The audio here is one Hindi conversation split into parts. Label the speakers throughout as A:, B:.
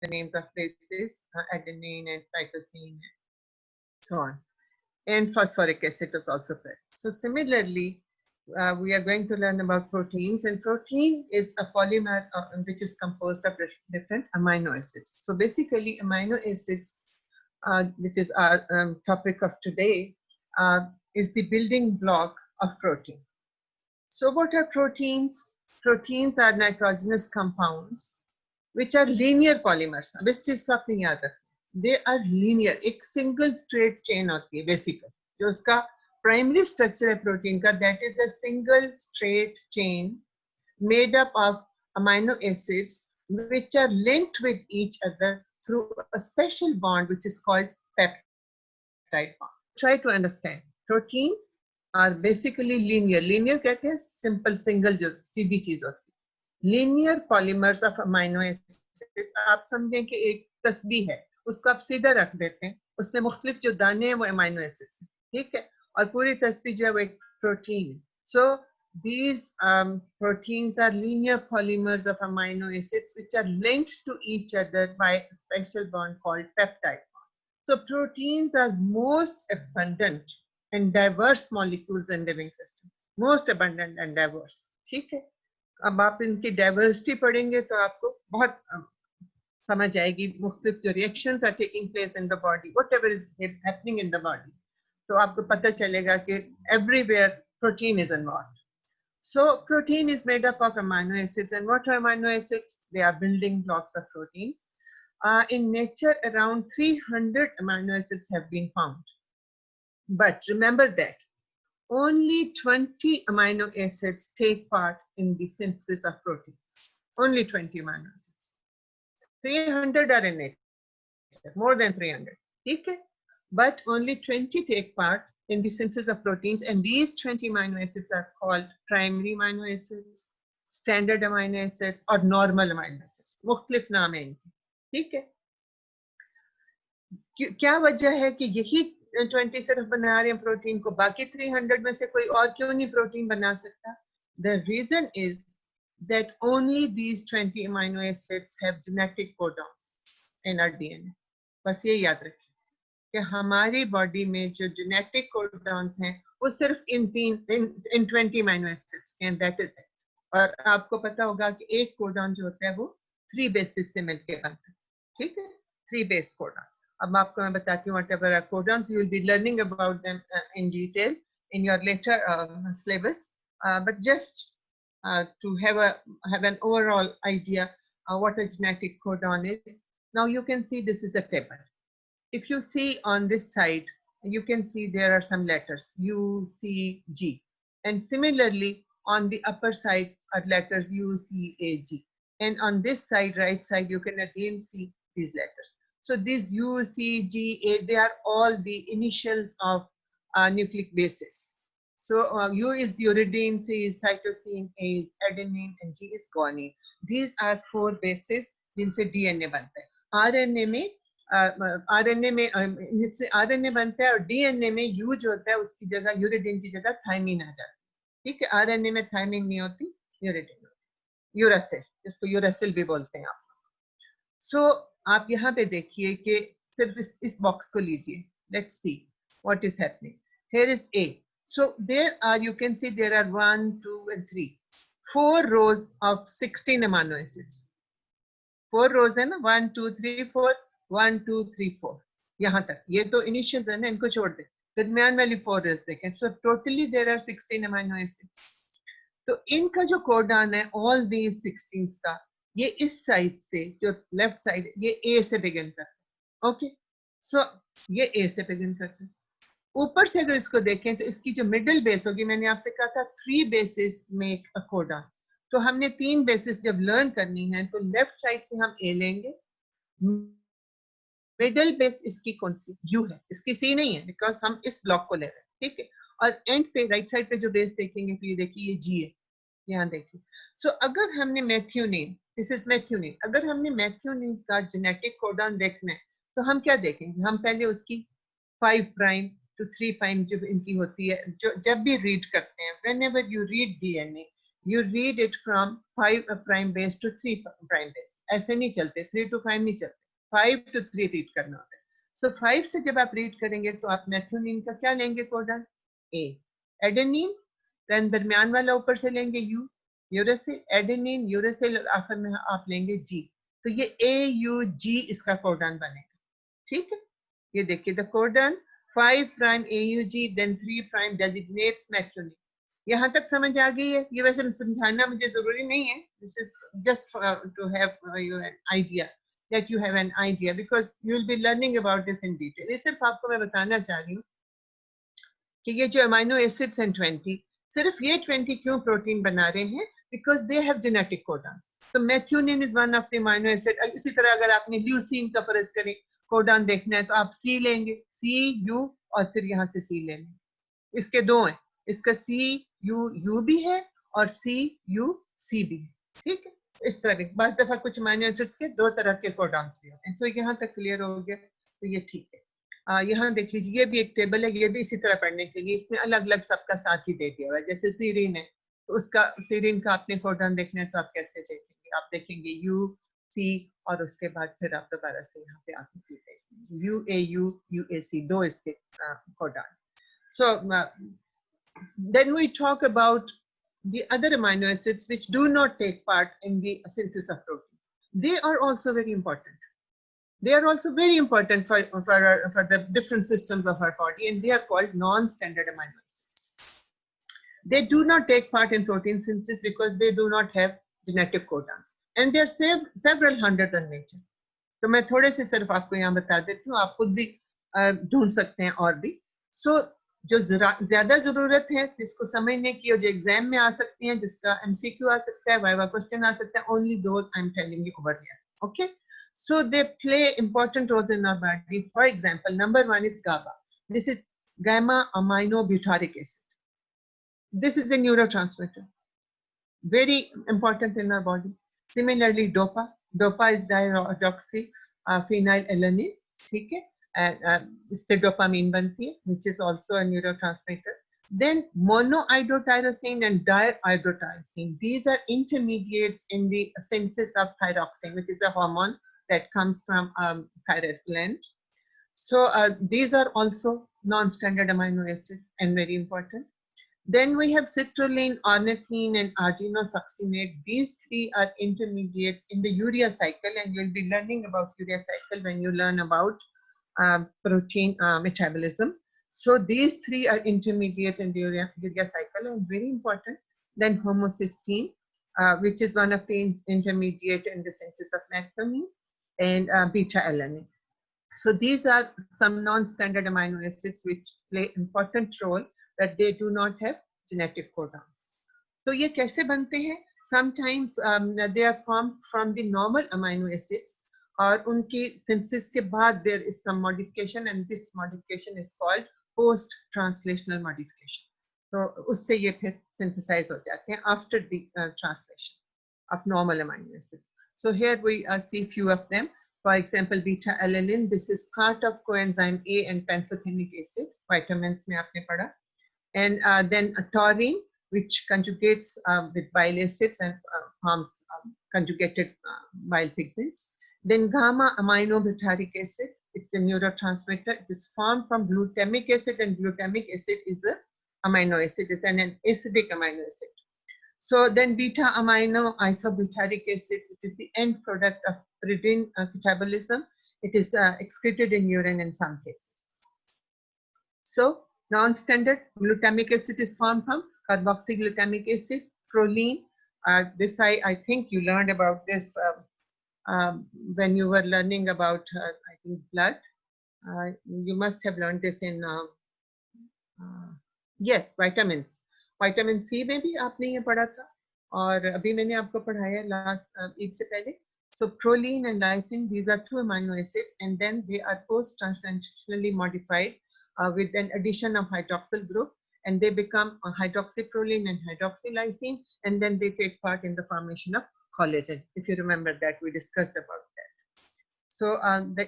A: the names of places, adenine and cytosine, and so on. And phosphoric acid is also present. So similarly, we are going to learn about proteins, and protein is a polymer which is composed of different amino acids. So basically, amino acids, which is our topic of today, is the building block of protein. So what are proteins? Proteins are nitrogenous compounds which are linear polymers. अब इस चीज को आपने याद रखना, they are linear, एक single straight chain होती है basically. जो उसका primary structure है प्रोटीन का, that is a single straight chain made up of amino acids which are linked with each other through a special bond which is called peptide bond. Try to understand. Proteins are basically linear. Linear कहते हैं simple single जो सीधी चीज होती है. Linear polymers of amino acids. आप समझें कि एक तस्बीह है, उसको आप सीधा रख देते हैं, उसमें मुख्तलिफ जो दाने हैं वो अमाइनो एसिड्स हैं, ठीक है, और पूरी तस्बीह जो है वो एक प्रोटीन है. So these proteins are linear polymers of amino acids which are linked to each other by a special bond called peptide bond. So proteins are most abundant and diverse molecules in living systems. Most abundant and diverse. ठीक है. अब आप इनकी डाइवर्सिटी पढ़ेंगे तो आपको बहुत समझ आएगी, मुख्तलिफ जो reactions are taking place in the body, whatever is happening in the body, तो आपको पता चलेगा कि everywhere protein is involved. So protein is made up of amino acids, and what are amino acids? They are building blocks of proteins. In nature, around 300 amino acids have been found. But remember that only 20 amino acids take part in the synthesis of proteins. Only 20 amino acids. 300 are in nature, more than 300. Okay? But only 20 take part in the synthesis of proteins, and these 20 amino acids are called primary amino acids, standard amino acids, or normal amino acids. मुख्तलिफ नाम है इनके, ठीक है. क्या वजह है कि यही 20 सिर्फ बना रहे हैं प्रोटीन को, बाकी 300 में से कोई और क्यों नहीं प्रोटीन बना सकता? The reason is that only these 20 amino acids have genetic codons in our DNA. बस ये याद रखें कि हमारी बॉडी में जो जेनेटिक कोडॉन्स हैं वो सिर्फ इन 20 अमीनो एसिड्स के, दैट इज इट. और आपको पता होगा कि एक कोडॉन जो होता है वो 3 बेसिस से मिलकर बनता है, ठीक है, 3 बेस कोडॉन. अब आपको मैं बताती हूँ whatever are codons, you will be learning about them in detail in your later syllabus, but just to have an overall idea what a genetic codon is. Now you can see this is a table. If you see on this side, you can see there are some letters U, C, G, and similarly on the upper side are letters U, C, A, G, and on this side, right side, you can again see these letters. So these U, C, G, A, they are all the initials of nucleic bases. So U is uridine, C is cytosine, A is adenine, and G is guanine. These are 4 bases जिनसे DNA बनता है. RNA में आरएनए में आरएनए बनता है, और डीएनए में यू जो होता है उसकी जगह, यूरिडिन की जगह थायमिन आ जाती है, ठीक है. आरएनए में थायमिन नहीं होती, यूरिडिन होती, यूरासिल, जिसको यूरासिल भी बोलते हैं आप. सो आप यहाँ पे देखिए कि सिर्फ इस बॉक्स को लीजिए. Let's see what is happening. Here is a. So there are, you can see there are 1, 2 and 3, 4 rows of 16 amino acids. 4 rows है ना, 1, 2, 3, 4, 1, 2, 3, 4, यहाँ तक. ये तो इनिशियल है ना, इनको छोड़ दे, दरमियान वाली 4 rows देखें. So totally there are 16 amino acids. तो इनका जो कोडॉन है ऑल दीज 16 का, ये इस साइड से जो लेफ्ट साइड, ये ए से बिगिन करता है. ओके, सो ये ए से बिगिन करता है. ऊपर से अगर इसको देखें तो इसकी जो मिडिल बेस होगी, मैंने आपसे कहा था 3 बेसिस मेक अ कोडॉन. तो हमने 3 बेसिस जब लर्न करनी है तो लेफ्ट साइड से हम ए लेंगे. मिडिल बेस इसकी कौन सी? यू है, इसकी सी नहीं है, बिकॉज हम इस ब्लॉक को ले रहे हैं, ठीक है. और एंड पे राइट साइड पे जो बेस देखेंगे तो ये देखिए ये जी है, यहाँ देखिए. सो अगर हमने मैथ्यूनिन, दिस इज मैथ्यूनिन, अगर हमने मैथ्यूनिन का जेनेटिक कोडॉन देखना है तो हम क्या देखेंगे? हम पहले उसकी 5 प्राइम to 3 प्राइम जो इनकी होती है, जो जब भी रीड करते हैं, whenever you read DNA, you read it from 5 prime base to 3 prime base. ऐसे नहीं चलते, 3 to 5 नहीं चलते, 5 to 3 रीड करना होता है. So 5 से जब आप रीड करेंगे तो आप मेथियोनिन का क्या लेंगे कोडन? A. एडेनिन, देन दरमियान वाला ऊपर से लेंगे U, यूरेसिल, एडेनिन, यूरेसिल, और आखिर में आप लेंगे G. तो ये AUG इसका कोडन बनेगा. ठीक है, ये देखिए the codon 5 prime AUG, then 3 prime designates methionine. यहाँ तक समझ आ गई है? ये वैसे समझाना मुझे जरूरी नहीं है. This is just to have your idea, that you have an idea, because you will be learning about this in detail. ये सिर्फ आपको मैं बताना चाह रही हूँ कि ये जो अमाइनो एसिड्स हैं 20, सिर्फ ये 20 क्यों प्रोटीन बना रहे हैं? Because they have genetic codons. तो methionine is one of the amino acid. इसी तरह अगर आपने ल्यूसीन का फर्ज करें कोडॉन देखना है तो आप सी लेंगे, CU, और फिर यहाँ से सी लेंगे. इसके दो हैं, इसका CU भी है और CUC भी है. ठीक है, इस तरह के बस दफा कुछ अमीनो एसिड्स के दो तरह के कोडॉन्स भी होते हैं. तो यहाँ तक क्लियर हो गया, तो ये ठीक है. यहाँ देख लीजिए, ये भी एक टेबल है, ये भी इसी तरह पढ़ने के लिए इसमें अलग अलग सबका साथ ही दे दिया हुआ है. जैसे सीरीन है तो उसका सीरीन का आपने कोडॉन देखना है तो आप कैसे देखेंगे? आप देखेंगे UC और उसके बाद फिर आप दोबारा से यहाँ पे आके सी देखेंगे, UAU, UAC, दो इसके codon. So then we talk about the other amino acids which do not take part in the synthesis of proteins. They are also very important. They are also very important for the different systems of our body, and they are called non-standard amino acids. They do not take part in protein synthesis because they do not have genetic codons, and there are several hundreds in nature. तो मैं थोड़े से सिर्फ आपको यहाँ बता देती हूँ, आप खुद भी ढूंढ सकते हैं और भी. So जो ज्यादा जरूरत है इसको समझने की और जो एग्जाम में आ सकती हैं, जिसका MCQ आ सकता है, वाइवा क्वेश्चन आ सकता है, only those I'm telling you over here. Okay, so they play important roles in our body. For example, number one is GABA. This is gamma aminobutyric acid. This is a neurotransmitter, very important in our body. Similarly, DOPA. DOPA is dihydroxy phenylalanine. ठीक है, इससे डोपामीन बनती है, which is also a neurotransmitter. Then monoiodotyrosine and diiodotyrosine. These are intermediates in the synthesis of thyroxine, which is a hormone that comes from thyroid gland. So these are also non-standard amino acids and very important. Then we have citrulline, ornithine, and arginosuccinate. These three are intermediates in the urea cycle, and you'll be learning about urea cycle when you learn about protein metabolism. So these three are intermediates in the urea cycle and very important. Then homocysteine, which is one of the intermediate in the synthesis of metformin, and beta-alanine. So these are some non-standard amino acids which play important role, that they do not have genetic codons. So ये कैसे बनते हैं? Sometimes they are formed from the normal amino acids, और उनकी synthesis के बाद there is some modification, and this modification is called post-translational modification. तो उससे ये फिर synthesize हो जाते हैं after the translation of normal amino acids. So here we see few of them. For example, beta-alanine. This is part of coenzyme A and pantothenic acid. Vitamins में आपने पढ़ा. And then taurine, which conjugates with bile acids and forms conjugated bile pigments. Then gamma aminobutyric acid, it's a neurotransmitter. It is formed from glutamic acid, and glutamic acid is an amino acid, it's an acidic amino acid. So then beta amino isobutyric acid, which is the end product of pyridine catabolism. It is excreted in urine in some cases. So non-standard glutamic acid is formed from carboxyglutamic acid, proline. This I think you learned about this when you were learning about I think blood. You must have learned this in yes, vitamins. Vitamin C में भी आपने ये पढ़ा था, और अभी मैंने आपको पढ़ाया last ईद से पहले. So proline and lysine, these are two amino acids, and then they are post-translationally modified with an addition of hydroxyl group, and they become hydroxyproline and hydroxylysine, and then they take part in the formation of collagen. If you remember that, we discussed about that. So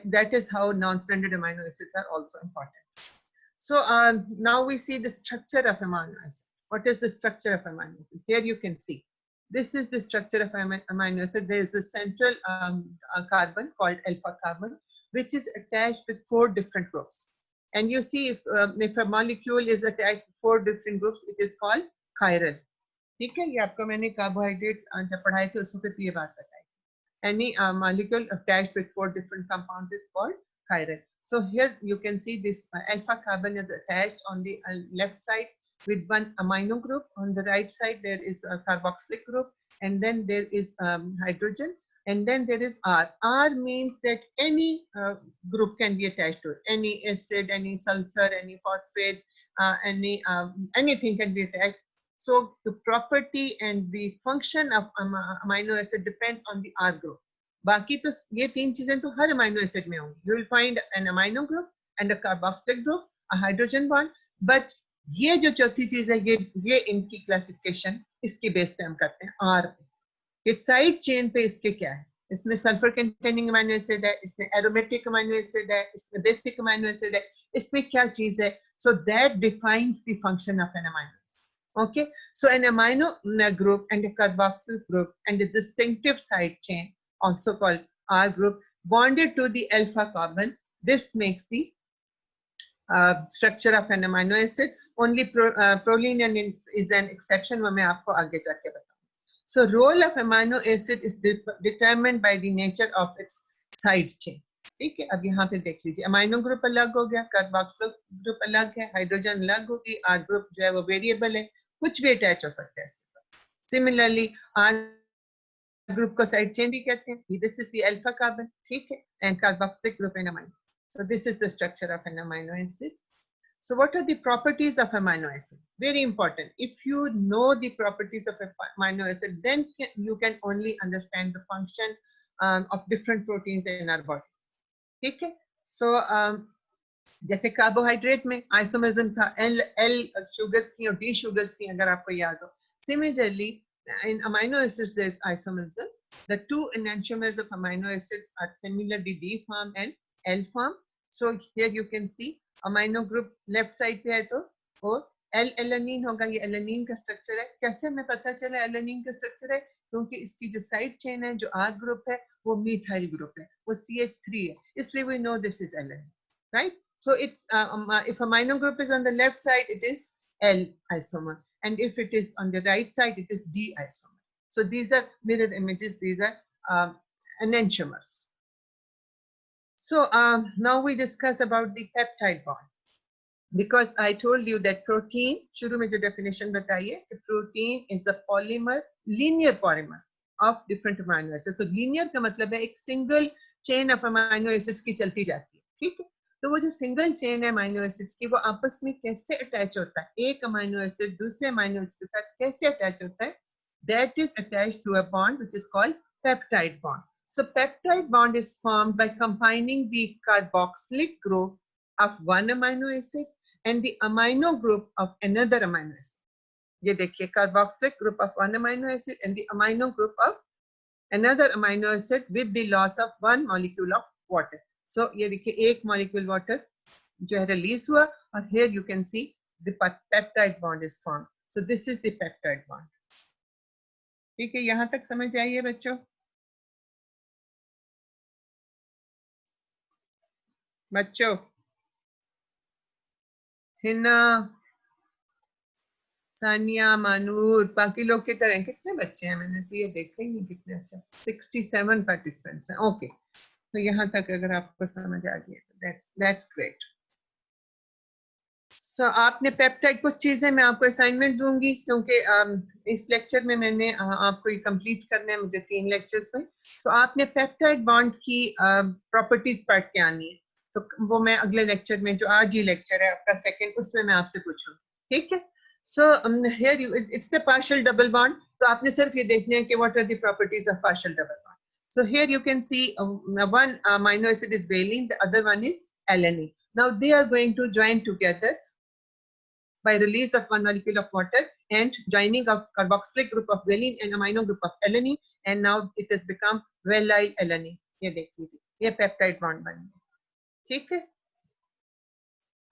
A: that is how non-standard amino acids are also important. So now we see the structure of amino acid. What is the structure of amino acid? Here you can see. This is the structure of amino acid. There is a central carbon called alpha carbon, which is attached with 4 different groups. And you see, if a molecule is attached to 4 different groups, it is called chiral. ठीक है, ये आपको मैंने कार्बोहाइड्रेट जब पढ़ाए थे उस वक्त ये बात बताई. Any molecule attached with 4 different compounds is called chiral. So here you can see this alpha carbon is attached on the left side with 1 amino group. On the right side there is a carboxylic group, and then there is hydrogen, and then there is R. R means that any group can be attached to it. Any acid, any sulfur, any phosphate, anything can be attached. So the property and the function of amino acid depends on the R group. बाकी तो ये 3 चीजें तो हर amino acid में होंगी. You will find an amino group and a carboxylic group, a hydrogen bond. But ये जो चौथी चीज है, ये इनकी क्लासिफिकेशन इसके बेस पे हम करते हैं R पे. ये साइड चेन पे इसके क्या है? इसमें सल्फर कंटेनिंग अमीनो एसिड है, इसमें एरोमेटिक अमीनो एसिड है, इसमें बेसिक अमीनो एसिड है, इसमें क्या चीज है? So that defines the function of an amino acid. Okay, so an amino group and a carboxyl group and a distinctive side chain, also called R group, bonded to the alpha carbon. This makes the structure of an amino acid. Only proline is an exception. वो मैं आपको आगे जाके बताऊँ. So role of amino acid is determined by the nature of its side chain. ठीक है, अब यहाँ पे देख लीजिए, अमाइनो ग्रुप अलग हो गया, कार्बोक्सिल ग्रुप अलग है, हाइड्रोजन अलग होगी, आर ग्रुप जो है वो वेरिएबल है, कुछ भी अटैच हो सकता है इसके साथ. सिमिलरली आर ग्रुप को साइड चेन भी कहते हैं. This is the alpha carbon, ठीक है, and carboxylic group and amino. So this is the structure of an amino acid. So what are the properties of amino acid? Very important. If you know the properties of amino acid, then you can only understand the function of different proteins in our body. ठीक है, so जैसे कार्बोहाइड्रेट में आइसोमरिज्म था, L शुगर्स थी और D शुगर्स थी, अगर आपको याद हो. Similarly, in amino acids there is isomerism. The 2 enantiomers of amino acids are similarly D form and L form. So here you can see amino group left side पे है तो और L alanine होगा. ये alanine का स्ट्रक्चर है. कैसे हमें पता चला alanine का स्ट्रक्चर है? क्योंकि इसकी जो साइड चेन है, जो R ग्रुप है, वो मिथाइल ग्रुप है, वो CH3 है, इसलिए we know this is alanine, right? So it's if amino group is on the left side, it is L isomer, and if it is on the right side, it is D isomer. So these are mirror images. These are enantiomers. So now we discuss about the peptide bond. Because I told you that protein, शुरू में जो definition बताइए, protein is a polymer, linear polymer of different amino acids. तो linear का मतलब है एक single chain of amino acids की चलती जाती है, ठीक है? तो वो जो single chain है amino acids की, वो आपस में कैसे attach होता है? एक amino acid दूसरे amino acid के साथ कैसे attach होता है? That is attached through a bond which is called peptide bond. So peptide bond is formed by combining the carboxylic group of one amino acid and the amino group of another amino acid. ये देखिए, carboxylic group of one amino acid and the amino group of another amino acid with the loss of one molecule of water. So ये देखिए, एक molecule water जो है release हुआ, और here you can see the peptide bond is formed. So this is the peptide bond. ठीक है, यहाँ तक समझ आइए बच्चों? बच्चों, हिना, सानिया, मानूर, बाकी लोग की तरह कितने बच्चे हैं? मैंने तो ये देखा ही नहीं कितने. अच्छा, 67 पार्टिसिपेंट्स हैं. ओके, तो यहाँ तक अगर आपको समझ आ गया, that's great. So आपने पेप्टाइड, कुछ चीजें मैं आपको असाइनमेंट दूंगी, क्योंकि इस लेक्चर में मैंने आपको ये कंप्लीट करना है, मुझे 3 लेक्चर्स में. तो आपने पेप्टाइड बॉन्ड की प्रॉपर्टीज पढ़ के आनी है. तो वो मैं अगले लेक्चर में, जो आज ही लेक्चर है आपका सेकंड, उसमें मैं आपसे पूछूंगी, ठीक है? So here it's the partial double bond. तो आपने सिर्फ ये देखना है कि what are the properties of partial double bond. So here you can see one amino acid is valine, the other one is alanine. Now they are going to join together by release of one molecule of water and joining of carboxylic group of valine and amino group of alanine, and now it has become valyl alanine. ये देख लीजिए, ये पेप्टाइड बॉन्ड बन गया, ठीक है?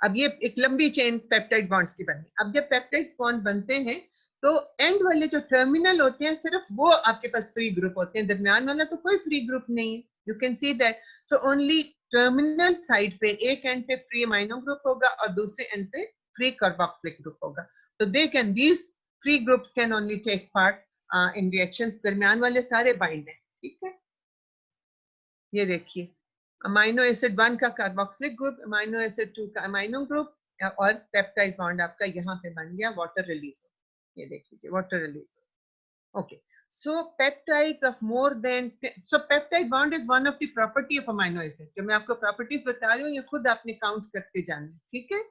A: अब ये एक लंबी चेन पेप्टाइड बॉन्ड्स की बनी। अब जब पेप्टाइड बॉन्ड बनते हैं तो एंड वाले जो टर्मिनल होते हैं सिर्फ वो आपके पास फ्री ग्रुप होते हैं, दरमियान वाला तो कोई फ्री ग्रुप नहीं है। You can see that. So only terminal side पे एक एंड पे फ्री अमाइनो ग्रुप होगा और दूसरे एंड पे फ्री कार्बोक्सिलिक ग्रुप होगा। तो they can these free groups can only take part in reactions, दरमियान वाले सारे बाइंड हैं। ठीक है, ये देखिए अमाइनो एसिड 1 का कार्बोक्सिलिक ग्रुप, अमाइनो एसिड 2 का अमाइनो ग्रुप, और पेप्टाइड बॉन्ड आपका यहाँ पे बन गया, वाटर रिलीज। ये देखिए water release. Okay, so peptides of more than so peptide bond is one of the property of amino acid। जो मैं आपको प्रॉपर्टीज बता रही हूँ ये खुद आपने काउंट करते जाना, ठीक है।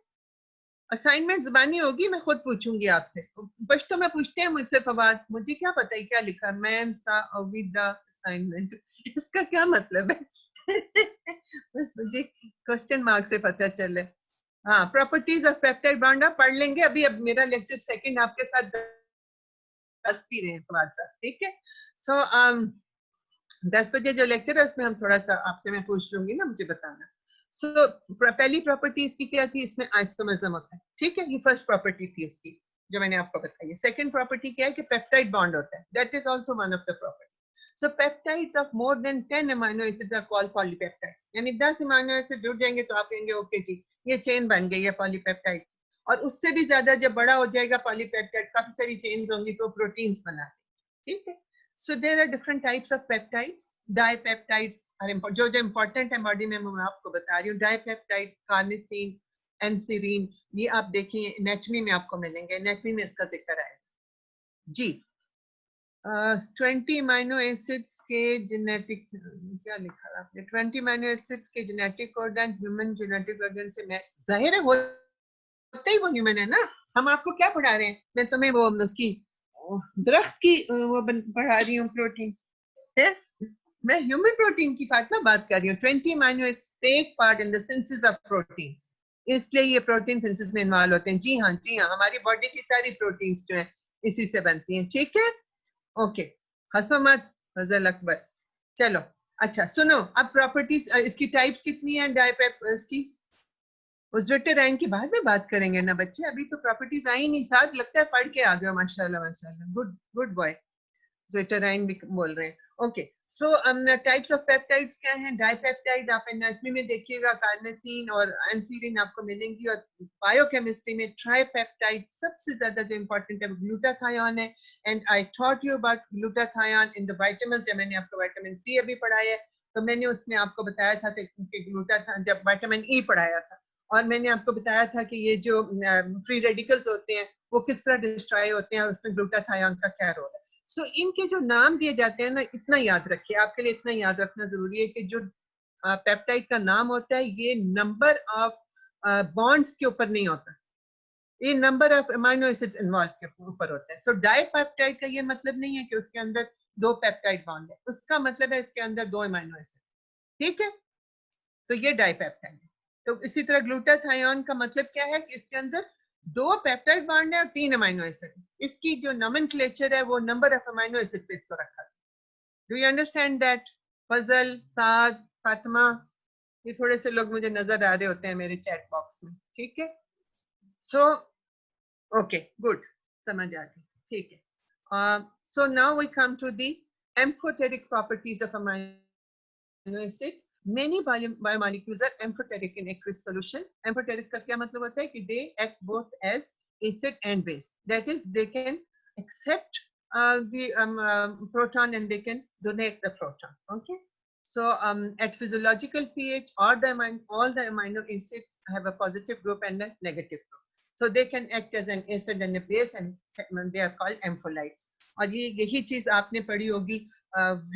A: असाइनमेंट जुबानी होगी, मैं खुद पूछूंगी आपसे। पश्तो में पूछते हैं मुझसे फवाद, मुझे क्या पता है क्या लिखा, मैम सा अविदा असाइनमेंट, इसका क्या मतलब है? बस मुझे क्वेश्चन मार्क से पता चले। हाँ, प्रॉपर्टीज ऑफ पेप्टाइड बॉन्ड आप पढ़ लेंगे अभी। अब मेरा लेक्चर सेकंड आपके साथ 10 भी रहे फवाद साहब, ठीक है। सो 10 बजे जो लेक्चर है उसमें हम थोड़ा सा आपसे मैं पूछ लूंगी ना, मुझे बताना। सो पहली प्रॉपर्टी इसकी क्या थी, इसमें आइसोमरिज्म होता है, ठीक है। ये फर्स्ट प्रॉपर्टी थी इसकी जो मैंने आपको बताई है। सेकंड प्रॉपर्टी क्या है कि पेप्टाइड बॉन्ड होता है, that is also one of the property. So peptides of more than 10 amino acids are called polypeptides, यानी 10 अमीनो एसिड जुड़ जाएंगे तो आप कहेंगे ओके जी ये चेन बन गई है पॉलीपेप्टाइड। और उससे भी ज्यादा जब बड़ा हो जाएगा पॉलीपेप्टाइड, काफी सारी चेन्स होंगी तो प्रोटीन्स बनाते, ठीक है। So there are different types of peptides. Dipeptides are important. जो important है बॉडी में मैं आपको बता रही हूँ। डाइपेप्टाइड, कार्निसिन, एनसीरीन, ये आप देखें एनाटॉमी में आपको मिलेंगे, एनाटॉमी में इसका जिक्र है जी। 20 अमीनो एसिड्स के जेनेटिक, क्या लिखा है आपने, 20 अमीनो एसिड्स के genetic organ human genetic organ से मैं, जाहिर है होता ही वो ह्यूमन है ना। हम आपको क्या पढ़ा रहे हैं, मैं तुम्हें वो उसकी दरख्त की वो पढ़ा रही हूँ प्रोटीन है। मैं ह्यूमन प्रोटीन की फातिमा बात कर रही हूँ। 20 amino acids take part in the synthesis of protein, इसलिए ये प्रोटीन सिंथेसिस में इन्वॉल्व होते हैं। जी हाँ जी हाँ, हमारी बॉडी की सारी प्रोटीन्स जो है इसी से बनती हैं, ठीक है। ओके, हंसो मत फजल अकबर। चलो अच्छा सुनो, अब प्रॉपर्टीज इसकी टाइप्स कितनी है डाइपेप इसकी, उस वेक्टर की बाद में बात करेंगे ना बच्चे, अभी तो प्रॉपर्टीज आई नहीं साथ, लगता है पढ़ के आ गए, माशाल्लाह माशाल्लाह, गुड गुड बॉय। ज़ोइटराइन भी बोल रहे हैं। Okay, so types of peptides क्या हैं। डाइपेप्टाइड आप एनाटॉमी में देखिएगा, कार्निसिन और एनसीरीन आपको मिलेंगी, और बायोकेमिस्ट्री में ट्राइपेप्टाइड सबसे ज्यादा जो इंपॉर्टेंट है ग्लूटाथायोन है। And I taught you about glutathione in the vitamin, जब मैंने आपको विटामिन सी अभी पढ़ाया है तो मैंने उसमें आपको बताया था कि ग्लूटाथायोन, जब विटामिन ई पढ़ाया था, और मैंने आपको बताया था कि ये जो फ्री रेडिकल्स होते हैं वो किस तरह डिस्ट्रॉय होते हैं और उसमें ग्लूटाथायोन का क्या रोल है। सो इनके जो नाम दिए जाते हैं ना, इतना याद रखिए, आपके लिए इतना याद रखना जरूरी है कि जो पेप्टाइड का नाम होता है ये नंबर ऑफ बॉन्ड्स के ऊपर नहीं होता, ये number of amino acids involve के ऊपर होता है। सो डाइपेप्टाइड का ये मतलब नहीं है कि उसके अंदर 2 पेप्टाइड बॉन्ड है, उसका मतलब है इसके अंदर 2 अमीनो एसिड, ठीक है। तो ये डाइपेप्टाइड है। तो इसी तरह ग्लूटाथायोन का मतलब क्या है कि इसके अंदर 2 पेप्टाइड बॉन्ड है और 3 अमीनो एसिड। इसकी जो नोमेनक्लेचर है वो नंबर ऑफ अमीनो एसिड पे इसको रखा है। Do you understand that? Fazal, Saad, Fatima, ये थोड़े से लोग मुझे नजर आ रहे होते हैं मेरे चैट बॉक्स में, ठीक है। सो ओके गुड, समझ आ गई, ठीक है। So now we come to the amphoteric properties of amino acids. Many biomolecules are amphoteric in aqueous solution. Amphoteric का क्या मतलब होता है कि they act both as acid and base. That is, they can accept the proton and they can donate the proton. Okay. So at physiological pH, all the amino acids have a positive group and a negative group. So they can act as an acid and a base, and they are called ampholites. और ये यही चीज आपने पढ़ी होगी,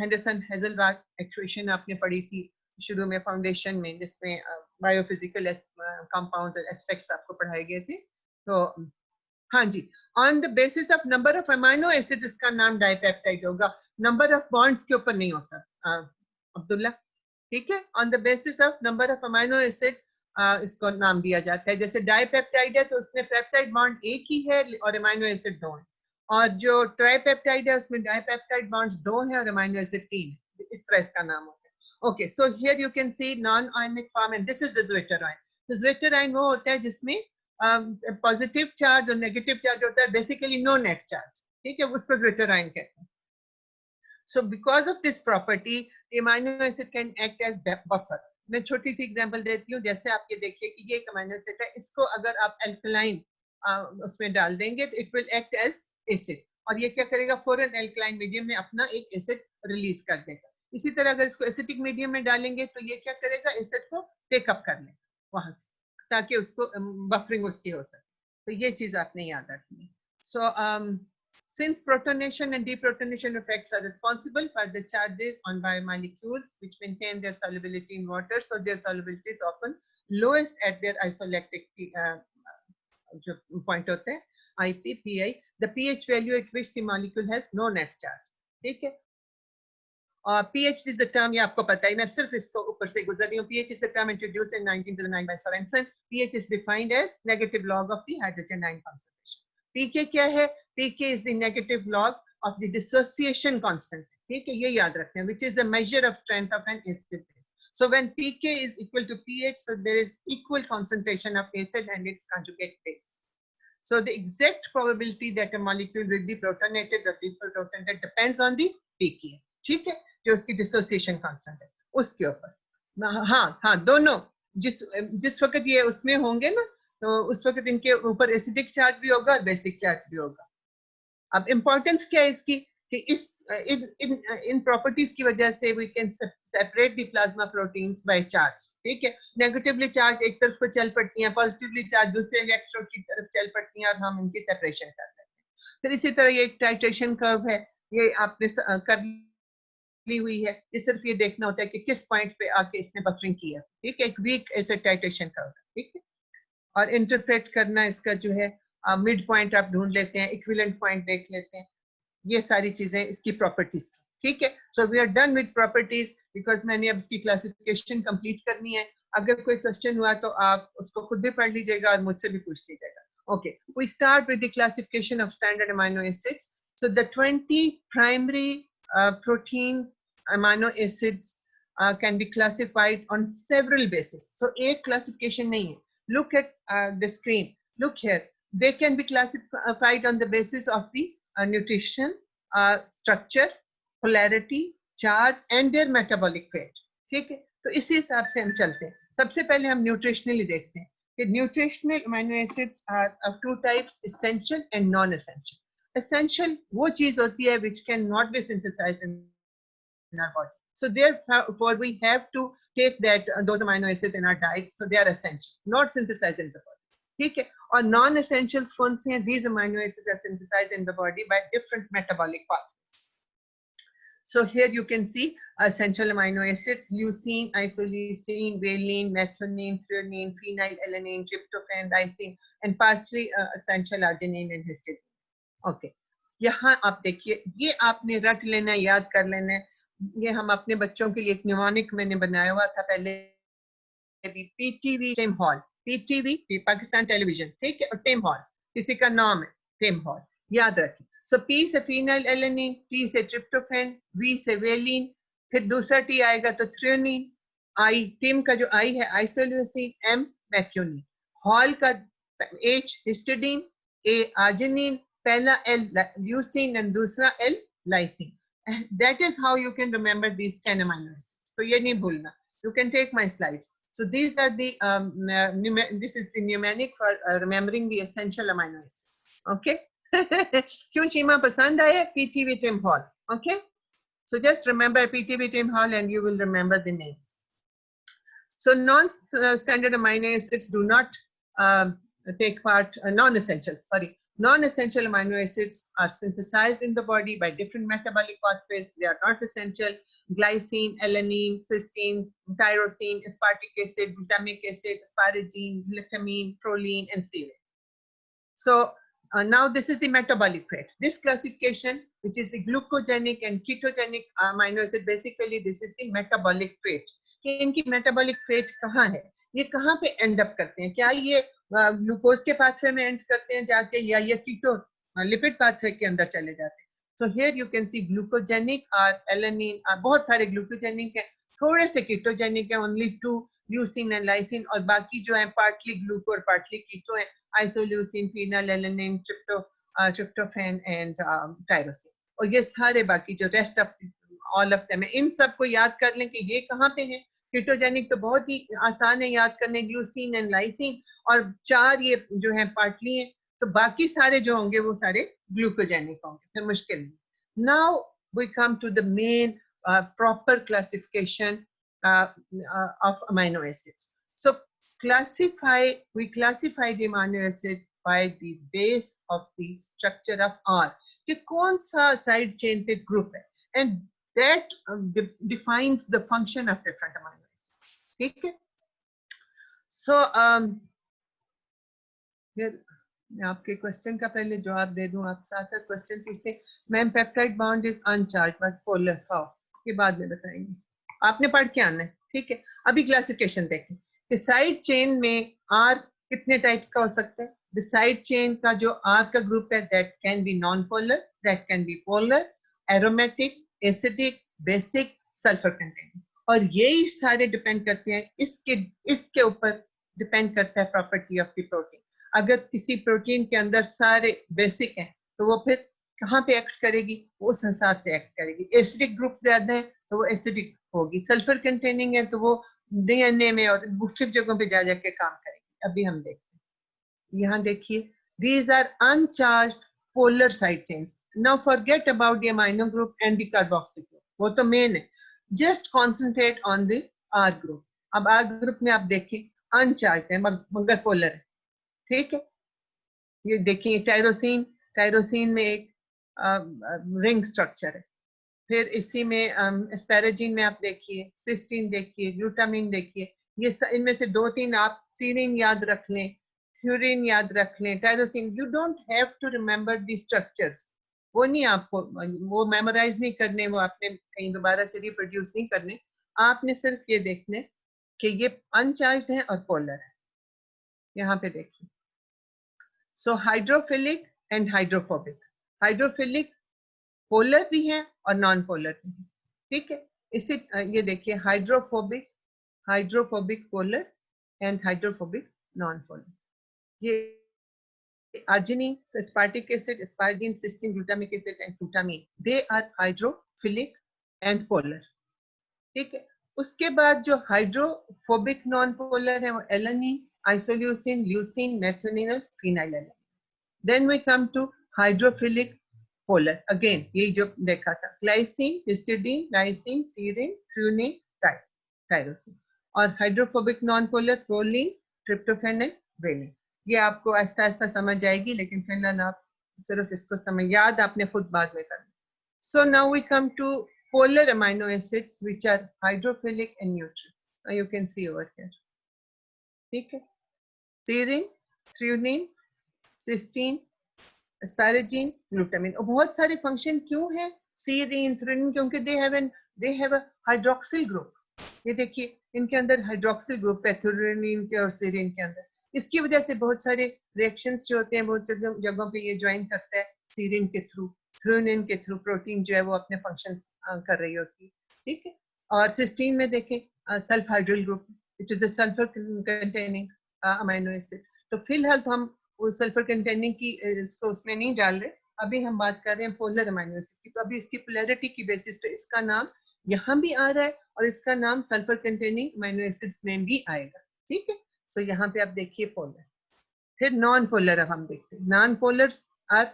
A: हेंडरसन हेजलबाग एक्वेशन आपने पढ़ी थी शुरू में फाउंडेशन में, जिसमें बायोफिजिकल कंपाउंड्स और एस्पेक्ट्स आपको पढ़ाए गए थे। तो हाँ जी, on the basis of number of amino acid इसका नाम डाइपेप्टाइड होगा, नंबर ऑफ बॉन्ड्स के ऊपर नहीं होता अब्दुल्ला, ठीक है। On the basis of number of amino acid इसको नाम दिया जाता है। जैसे डाइपेप्टाइड है तो उसमें पेप्टाइड बॉन्ड एक ही है और अमीनो एसिड 2 है, और जो ट्राइपेप्टाइड है उसमें डाइपेप्टाइड बॉन्ड्स 2 हैं और अमीनो एसिड 3 है, इस तरह इसका नाम होता है। Okay, so here you can see non-ionic form, and this is the zwitterine. तो zwitterine वो होता है जिसमें पॉजिटिव चार्ज और नेगेटिव चार्ज होता है, बेसिकली नो नेट चार्ज, ठीक है, उसको zwitterine कहते हैं. So because of this property, the amino acid can act as buffer. मैं छोटी सी एग्जांपल देती हूँ. जैसे आप ये देखिए कि ये एक अमीनो एसिड है, इसको अगर आप अल्कलाइन उसमें डाल देंगे तो it will act as acid, और ये क्या करेगा, फॉरन अल्कलाइन मीडियम में अपना एक एसिड रिलीज कर देगा. इसी तरह अगर इसको एसिडिक मीडियम में डालेंगे तो ये क्या करेगा, एसिड को टेकअप कर लेगा वहां से, ताकि उसको बफरिंग उसकी हो सके. तो ये चीज आपने याद रखनी है. सो since protonation and deprotonation effects are responsible for the charges on biomolecules which maintain their solubility in water, so their solubility is often lowest at their isoelectric point होते हैं, IPPI, the pH value at which the molecule has no net charge. ठीक है. pH is the term, ये आपको पता है, मैं सिर्फ इसको ऊपर से गुजर रही हूँ. pH is the term introduced in 1909 by Sorensen. pH is defined as negative log of the hydrogen ion concentration. pK क्या है? pK is the negative log of the dissociation constant. ठीक है, ये याद रखना है, which is a measure of strength of an acid base. So when pK is equal to pH, so there is equal concentration of acid and its conjugate base. So the exact probability that a molecule will be protonated or deprotonated depends on the pK. ठीक है, जो उसकी dissociation constant है उसके ऊपर. हाँ दोनों जिस वक्त ये उसमें होंगे ना, तो उस वक्त इनके ऊपर एसिडिक चार्ज भी होगा और बेसिक चार्ज भी होगा. अब इंपॉर्टेंस क्या है इसकी, कि इन प्रॉपर्टीज की वजह से we can separate the plasma proteins by charge. ठीक है, नेगेटिवली चार्ज एक तरफ को चल पड़ती हैं, पॉजिटिवली चार्ज दूसरे इलेक्ट्रोड की तरफ चल पड़ती हैं, और हम इनकी सेपरेशन कर लेते हैं. फिर इसी तरह ये एक टाइट्रेशन कर्व है, ये आपने कर ली हुई है. ये सिर्फ ये देखना होता है कि किस पॉइंट पे आके इसने बफरिंग की है. ठीक है, एक वीक ऐसे टाइट्रेशन कर्व. ठीक है, और इंटरप्रेट करना इसका जो है मिड पॉइंट आप ढूंढ लेते हैं, इक्विवेलेंट पॉइंट देख लेते हैं. ये सारी चीजें इसकी प्रॉपर्टीज. ठीक है, so we are done with properties, because मैंने अब इसकी क्लासिफिकेशन कंप्लीट करनी है. अगर कोई क्वेश्चन हुआ तो आप उसको खुद भी पढ़ लीजिएगा और मुझसे भी पूछ लीजिएगा. Okay, we start with the classification of standard amino acids. So the 20 primary protein amino acids can be classified on several bases. So एक classification नहीं है. Look at the screen. Look here. They can be classified on the basis of the nutrition, structure, polarity, charge, and their metabolic rate. ठीक है, तो इसी हिसाब से हम चलते हैं. सबसे पहले हम न्यूट्रिशनली देखते हैं कि nutritional amino acids are of two types, essential and non essential. Essential वो चीज होती है which cannot be synthesized in our body. So therefore we have to take that those amino acids in our diet, so they are essential, not synthesized in the body. ठीक है, और non essentials कौन से हैं? These amino acids are synthesized in the body by different metabolic pathways. So here you can see essential amino acids: leucine, isoleucine, valine, methionine, threonine, phenylalanine, tryptophan, lysine, and partially essential arginine and histidine. Okay, यहाँ आप देखिए, ये आपने रट लेना है, याद कर लेना है. ये हम अपने बच्चों के लिए एक न्यूमोनिक मैंने बनाया हुआ था पहले, पीटीवी टिम हॉल, पीटीवी पाकिस्तान टेलीविजन. ठीक है, और टिम हॉल किसी का नाम है, टिम हॉल, याद रखिए. सो पी से फिनाइल एलेनिन, टी से ट्रिप्टोफैन, वी से वेलिन, फिर दूसरा टी आएगा तो थ्रियोनिन, आई टिम का जो आई है आइसोल्यूसिन, एम मैथ्योनिन, हॉल का एच हिस्टिडीन, ए आर्जिनिन, पहला एल ल्यूसिन एंड दूसरा L lysine. That is how you can remember these 10 amino acids. So ये नहीं भूलना. You can take my slides. So these are the this is the mnemonic for remembering the essential amino acids. Okay? क्यों चीमा पसंद आया? PTV Tim Hall. Okay? So just remember PTV Tim Hall and you will remember the names. So non-standard amino acids do not take part, non-essentials, sorry. Non-essential amino acids are synthesized in the body by different metabolic pathways. They are not essential. Glycine, alanine, cysteine, tyrosine, aspartic acid, glutamic acid, asparagine, glutamine, proline, and serine. So now this is the metabolic rate. This classification, which is the glucogenic and ketogenic amino acid, basically this is the metabolic rate. कि इनकी metabolic rate कहाँ है? ये कहाँ पे end up करते हैं? क्या ये ग्लूकोज के पाथवे में एंड करते हैं जाके, या ये कीटो लिपिड पाथवे के अंदर चले जाते हैं? So here you can C glucogenic और एलेनिन, बहुत सारे ग्लूकोजेनिक है, थोड़े से कीटोजेनिक है, ओनली 2, ल्यूसीन एंड लाइसिन, और बाकी जो है पार्टली ग्लूको और पार्टली कीटो है, isoleucine, phenylalanine, tryptophan and tyrosine. और ये सारे बाकी जो rest of all of them है, इन सबको याद कर लें कि ये कहाँ पे है। कीटोजेनिक तो बहुत ही आसान है याद करने, ल्यूसीन एंड लाइसिन, और 4 ये जो है पार्टली है, तो बाकी सारे जो होंगे वो सारे ग्लूकोजेनिक होंगे, फिर मुश्किल नहीं। Now we come to the main proper classification of amino acids. So we classify the amino acid by the base of the structure of R, कि कौन सा side chain पे group है, and that defines the function of different amino acids. ठीक है? So मैं आपके क्वेश्चन का पहले जवाब दे दूं, आप साथ साथ क्वेश्चन पूछते हैं। Ma'am peptide bond is अनचार्ज but polar, how, के बाद में बताएंगे, आपने पढ़ के आना है। ठीक है, अभी क्लासिफिकेशन देखें कि साइड चेन में आर कितने टाइप्स का हो सकता है। द साइड चेन का जो आर का ग्रुप है, that can be non polar, that can be polar, aromatic, acidic, basic, sulphur containing, और यही सारे डिपेंड करते हैं इसके ऊपर डिपेंड करता है प्रॉपर्टी ऑफ द प्रोटीन। अगर किसी प्रोटीन के अंदर सारे बेसिक हैं तो वो फिर कहाँ पे एक्ट करेगी, उस हिसाब से एक्ट करेगी। एसिडिक ग्रुप ज्यादा है तो वो एसिडिक होगी, सल्फर कंटेनिंग है तो वो डीएनए में और मुख्तलिफ जगहों पे जा जाके काम करेगी। अभी हम देखते हैं, यहाँ देखिए, these are uncharged polar side chains. Now forget about the amino group and the carboxyl group, वो तो मेन है, just concentrate on the R group. अब आर ग्रुप में आप देखें अनचार्ज है मगर पोलर है। ठीक है, ये देखिए टायरोसिन, टायरोसिन में एक रिंग स्ट्रक्चर है। फिर इसी में एस्पैराजीन में आप देखिए, सिस्टीन देखिए, ग्लूटामिन देखिए, ये इनमें से 2-3 आप सीरीन याद रख लें, थ्यूरिन याद रख लें, tyrosine. You don't have to remember the structures, वो नहीं आपको, वो मेमोराइज नहीं करने, वो आपने कहीं दोबारा से रिप्रोड्यूस नहीं करने, आपने सिर्फ ये देखने कि ये अनचार्ज्ड है और पोलर है। यहाँ पे देखिए, so hydrophilic and hydrophobic. Hydrophilic polar भी है और नॉन पोलर भी है। ठीक है, इसी ये देखिए hydrophobic, hydrophobic polar and hydrophobic non polar. ये arginine, so aspartic acid, asparagine, cysteine, glutamic acid and glutamine, they are hydrophilic and polar. ठीक है, उसके बाद जो हाइड्रोफोबिक नॉन पोलर है वो एलानिन, आइसोल्यूसिन, ल्यूसिन, मेथियोनिन और phenylalanine. Then we come to hydrophilic polar, again यही जो देखा था, glycine, histidine, lysine, serine, threonine, tyrosine. और hydrophobic non polar proline, tryptophan and valine. ये आपको आहिस्ता आहिस्ता समझ आएगी, लेकिन फिलहाल आप सिर्फ इसको समझ, याद आपने खुद बाद में करना। So now we come to polar amino acids which are hydrophilic and neutral. Now you can see over here. ठीक है, serine, threonine, cysteine, asparagine, glutamine। और बहुत सारे फंक्शन क्यों है serine, threonine, क्योंकि they have a hydroxyl group। ये देखिए इनके अंदर हाइड्रोक्सिल ग्रुप है, थ्रेओनीन के और सेरीन के अंदर। इसकी वजह से बहुत सारे रिएक्शंस जो होते हैं बहुत जगहों पे ये ज्वाइन करता है सीरीन के थ्रू, थ्रेओनीन के थ्रू प्रोटीन जो है वो अपने फंक्शंस कर रही होती है। ठीक है, और सिस्टीन में देखें sulfhydryl group, which is a sulphur containing amino acid. तो फिलहाल तो हम वो सल्फर कंटेनिंग की इसको उसमें नहीं डाल रहे, अभी हम बात कर रहे हैं पोलर अमाइनो एसिड की। तो अभी इसकी पोलैरिटी की बेसिस पे इसका नाम यहाँ भी आ रहा है और इसका नाम सल्फर कंटेनिंग अमाइनो एसिड्स में भी आएगा। ठीक है, सो यहाँ पे आप देखिए पोलर। फिर नॉन पोलर अब हम देखते हैं, non polars are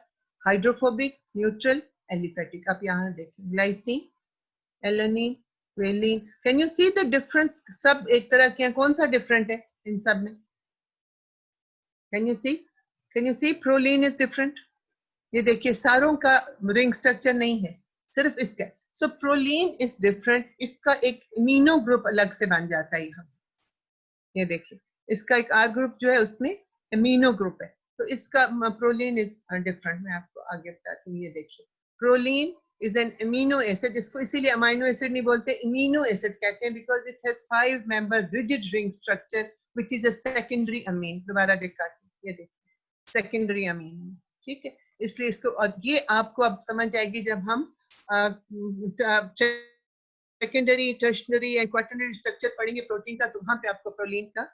A: hydrophobic, neutral, aliphatic. आप यहाँ देखें glycine, alanine, valine. Can you see the difference? सब एक तरह के हैं, कौन सा डिफरेंट है इन सब में? Can you see proline is different. ये देखिए सारों का रिंग स्ट्रक्चर नहीं है, सिर्फ इसका। सो प्रोलीन इज डिफरेंट, इसका एक इम्यूनो ग्रुप अलग से बन जाता है यहाँ। ये देखिए इसका एक आर ग्रुप जो है उसमें इम्यूनो ग्रुप है, तो इसका प्रोलीन इज डिफरेंट। मैं आपको आगे बताती हूँ। ये देखिए proline is an immuno acid, इसको इसीलिए अमाइनो एसिड नहीं बोलते, इम्यूनो एसिड कहते हैं, because it has 5 member rigid ring structure which is a secondary amine. दोबारा दिखाती हूँ, ये देखिए सेकेंडरी अमीन। ठीक है, इसलिए इसको, और ये आपको अब समझ आएगी जब हम सेकेंडरी, टर्शनरी एंड क्वाटरनरी स्ट्रक्चर पढ़ेंगे प्रोटीन का, तो वहां पे आपको प्रोलीन का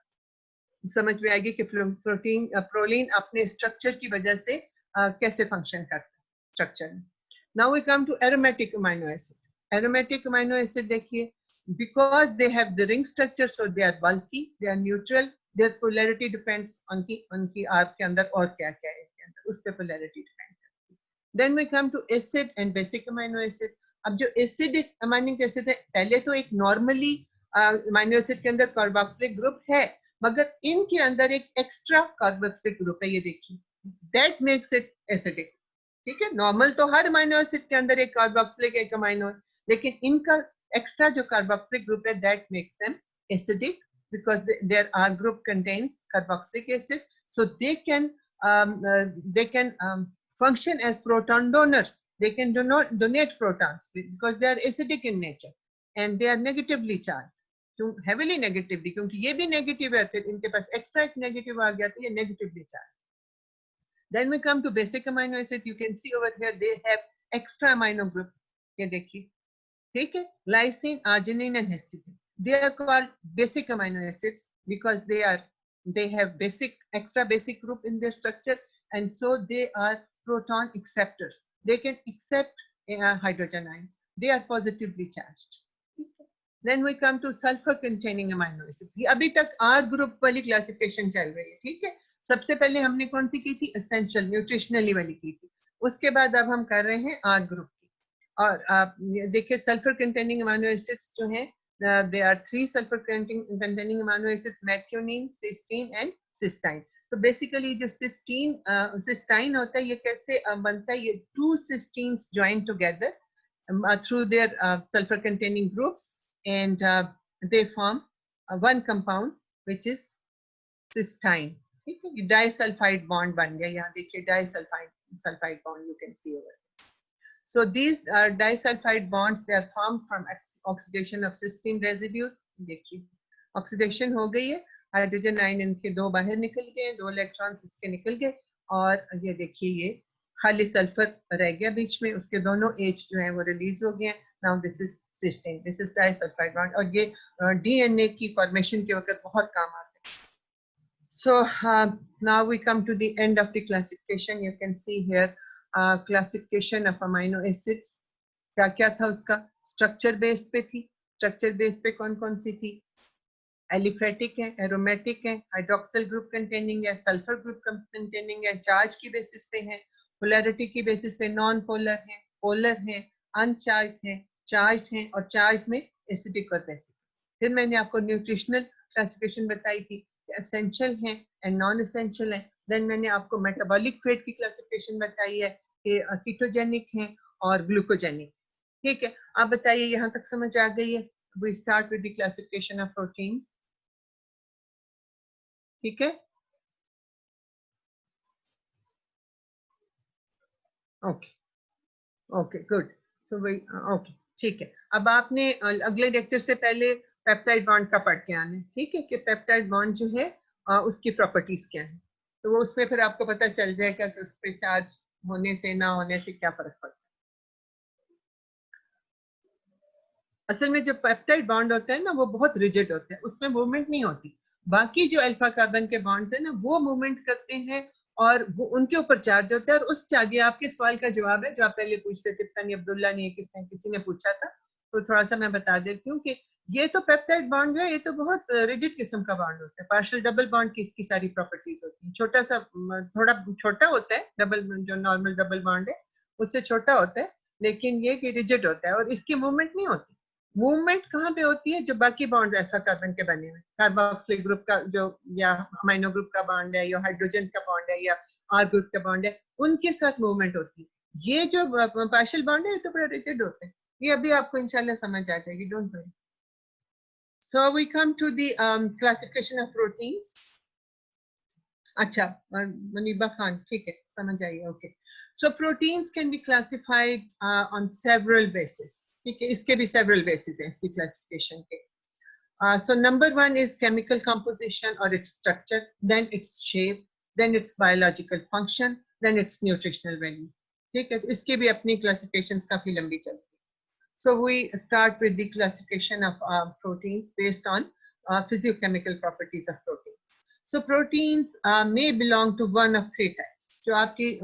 A: समझ में आएगी कि प्रोलीन अपने स्ट्रक्चर की वजह से कैसे फंक्शन करता है स्ट्रक्चर में। Now we come to aromatic amino acid. Aromatic amino acid देखिए, because they have the ring structure, so they are bulky, they are neutral, their polarity depends उनकी आपके अंदर और क्या क्या है इसके अंदर, उस पे polarity depend करती है। Then we come to acid and basic amino acid। अब जो एसिडिक अमीनो एसिड है, पहले तो एक नॉर्मली अमीनो एसिड के अंदर कार्बोक्सिलिक ग्रुप है, मगर इनके अंदर एक एक्स्ट्रा कार्बोक्सिलिक ग्रुप है, ये देखिए, दैट मेक्स इट एसिडिक। ठीक है, नॉर्मल तो हर अमीनो एसिड के अंदर एक कार्बोक्सिलिक एक अमीनो है, लेकिन इनका extra जो carboxylic group है, that makes them acidic because their R group contains carboxylic acid, so they can function as proton donors. They can donate protons because they are acidic in nature and they are negatively charged, तो heavily negatively, क्योंकि ये भी negative है, फिर इनके पास extra एक negative आ गया तो ये negatively charged। Then we come to basic amino acids। You can see over here they have extra amino group, ये देखिए, ठीक है, lysine, arginine and histidine, they are called basic amino acids because they have extra basic group in their structure, and so they are proton acceptors, they can accept hydrogen ions, they are positively charged। Then we come to sulfur containing amino acids। ये अभी तक R group वाली क्लासिफिकेशन चल रही है, ठीक है, सबसे पहले हमने कौन सी की थी, एसेंशियल न्यूट्रिशनली वाली की थी, उसके बाद अब हम कर रहे हैं R group। और आप देखिए सल्फर कंटेनिंग अमीनो एसिड्स जो हैं, they are 3 sulphur containing amino acids, methionine, cysteine and cystine. तो बेसिकली जो सिस्टाइन होता है, ये कैसे बनता है, ये 2 cysteines join together through their sulphur containing groups and they form one compound which is cystine. ठीक है, डाइसल्फाइड बॉन्ड बन गया, यहाँ देखिए disulphide bond you can see over. So these disulfide bonds, they are formed from oxidation of cysteine residues। देखिए ऑक्सीडेशन हो गई है, हाइड्रोजन आयन इनके 2 बाहर निकल गए, 2 इलेक्ट्रॉन्स इसके निकल गए, और ये देखिए ये खाली सल्फर रह गया बीच में, उसके दोनों H जो है वो रिलीज हो गए। Now this is cysteine, this is disulphide bond, और ये डीएनए की फॉर्मेशन के वक्त बहुत काम आते हैं। So now we come to the end of the classification। You can see here classification of amino acids, क्या क्या था उसका, स्ट्रक्चर बेस्ड पे थी, स्ट्रक्चर बेस्ड पे कौन कौन सी थी, एलिफेटिक है, एरोमेटिक है, हाइड्रोक्सिल ग्रुप कंटेनिंग है, सल्फर ग्रुप कंटेनिंग है, चार्ज की बेसिस पे है, पोलैरिटी की बेसिस पे नॉन पोलर है, पोलर है, अनचार्ज है, चार्ज है, और चार्ज में एसिडिक और बेसिक। फिर मैंने आपको न्यूट्रिशनल क्लासिफिकेशन बताई थी, एसेंशियल है एंड नॉन एसेंशियल है। देन मैंने आपको मेटाबॉलिक फेट की क्लासिफिकेशन बताई है कि कीटोजेनिक है और ग्लूकोजेनिक। ठीक है, आप बताइए यहाँ तक समझ आ गई है? We start with the classification of proteins। ठीक है, ओके ओके गुड। सो वही ओके, ठीक है। अब आपने अगले लेक्चर से पहले पेप्टाइड बॉन्ड का पढ़ के आना है, ठीक है, कि पेप्टाइड बॉन्ड जो है उसकी प्रॉपर्टीज क्या है, तो वो उसमें फिर आपको पता चल जाएगा कि उस पर चार्ज होने से ना होने से क्या फर्क पड़ता है। असल में जो पेप्टाइड बॉन्ड होता है ना, वो बहुत रिजिड होता है, उसमें मूवमेंट नहीं होती। बाकी जो अल्फा कार्बन के बॉन्ड्स है ना, वो मूवमेंट करते हैं और वो उनके ऊपर चार्ज होता है। और उस चार्ज, ये आपके सवाल का जवाब है जो आप पहले पूछते थे, पता नहीं अब्दुल्ला ने किसी ने पूछा था, तो थोड़ा सा मैं बता देती हूँ कि ये तो पेप्टाइड बॉन्ड है, ये तो बहुत रिजिड किस्म का बॉन्ड होता है। पार्शियल डबल बॉन्ड की इसकी सारी प्रॉपर्टीज होती है, छोटा सा, थोड़ा छोटा होता है, डबल जो नॉर्मल डबल बॉन्ड है उससे छोटा होता है, लेकिन ये कि रिजिड होता है और इसकी मूवमेंट नहीं होती। मूवमेंट कहाँ पे होती है? जो बाकी बॉन्ड अल्फा कार्बन के बने हुए, कार्बोक्सिलिक ग्रुप का जो, या अमीनो ग्रुप का बॉन्ड है, या हाइड्रोजन का बॉन्ड है, या आर ग्रुप का बॉन्ड है, उनके साथ मूवमेंट होती है। ये जो पार्शियल बॉन्ड है, ये तो बड़ा रिजिड होता है। ये अभी आपको इंशाल्लाह समझ आ जाएगी, don't worry. So we come to the classification of proteins. अच्छा मुनीबा खान, ठीक है, समझ आइए, okay. So proteins can be classified on several bases। ठीक है, इसके भी several bases हैं इसकी classification के। So number 1 is chemical composition or its structure, then its shape, then its biological function, then its nutritional value। ठीक है, इसकी भी अपनी classifications काफी लंबी चलती है। So we start with the classification of proteins based on physiochemical properties of proteins. So proteins may belong to one of three types. जो आपकी